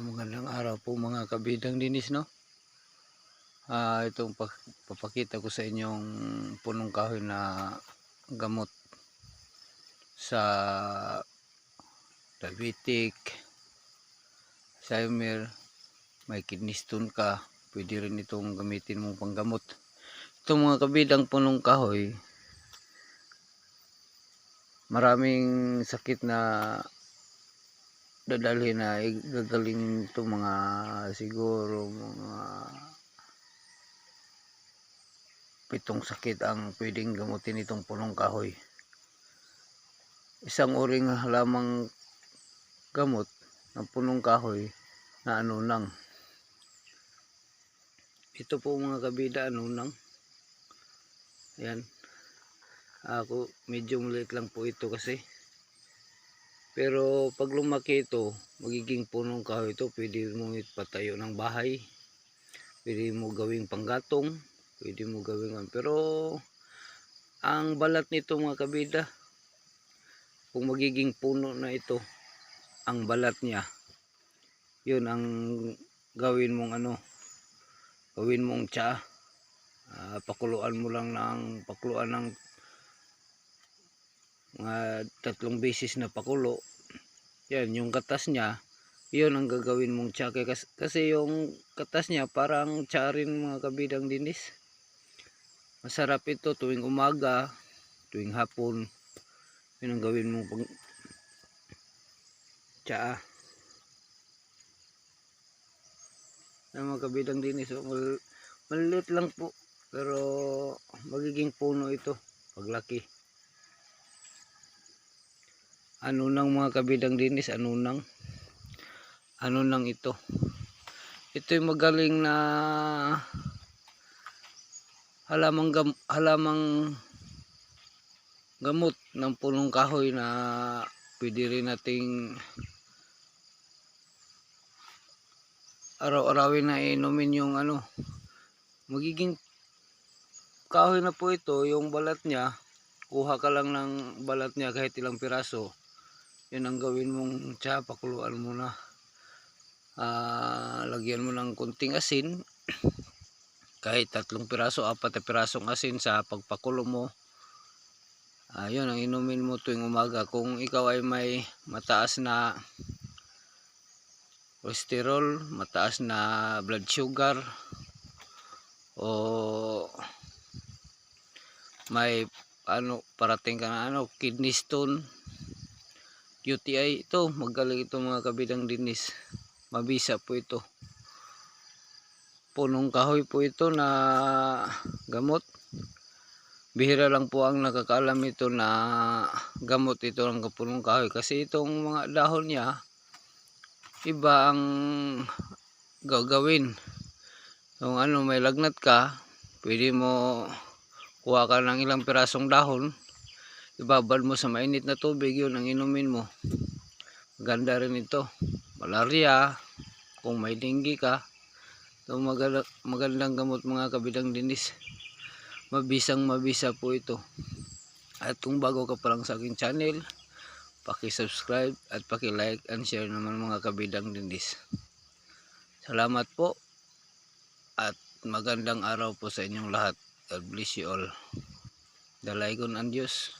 Magandang araw po mga kabidang dinis, no? Itong papakita ko sa inyong punong kahoy na gamot sa diabetic, Alzheimer, may kidney stone ka, pwede rin itong gamitin mong panggamot. Itong mga kabidang punong kahoy, maraming sakit na dadalhin na gagaling itong mga siguro mga 7 sakit ang pwedeng gamutin itong punong kahoy. Isang uring halamang gamot ng punong kahoy na anunang. Ito po mga kabida, anunang. Ayan. Ako medyo maliit lang po ito kasi. Pero pag lumaki ito, magiging punong kahoy ito. Pwede mo ipatayo ng bahay. Pwede mo gawing panggatong. Pwede mo gawing, pero ang balat nito mga kabida, kung magiging puno na ito, ang balat niya, yun ang gawin mong gawin mong tsa. Pakuluan mo lang ng mga 3 beses na pakulo. Yan, yung katas niya, yun ang gagawin mong tsa. Kasi yung katas niya parang tsa rin mga kabidang dinis. Masarap ito tuwing umaga, tuwing hapon. Yun ang gawin mong pang tsa. Ang mga kabidang dinis, maliit lang po, pero magiging puno ito paglaki. Anunang mga kabidang dinis, anunang ito. Ito'y magaling na halamang gamot ng punong kahoy na pwede rin nating araw-arawin na inumin. Yung magiging kahoy na po ito, yung balat niya, kuha ka lang ng balat niya kahit ilang piraso. Yun ang gawin mong tsa, pakuluan mo na. Lagyan mo ng kunting asin, kahit 3 piraso, 4 na pirasong asin sa pagpakulo mo. Yun ang inumin mo tuwing umaga. Kung ikaw ay may mataas na cholesterol, mataas na blood sugar, o may parating ka na kidney stone, UTI, ito magaling ito mga kabidang dinis. Mabisa po ito. Punong kahoy po ito na gamot. Bihira lang po ang nakakaalam ito na gamot ito ng punong kahoy, kasi itong mga dahon niya iba ang gagawin. Yung may lagnat ka, pwede mo kuha ka ng ilang pirasong dahon, ibabad mo sa mainit na tubig, yun ang inumin mo. Maganda rin ito. Malaria, kung may dengue ka, ito magandang gamot mga kabidang dinis. Mabisang mabisa po ito. At kung bago ka pa lang sa aking channel, paki-subscribe at paki-like and share naman mga kabidang dinis. Salamat po at magandang araw po sa inyong lahat. God bless you all. Dalaygon ang Diyos.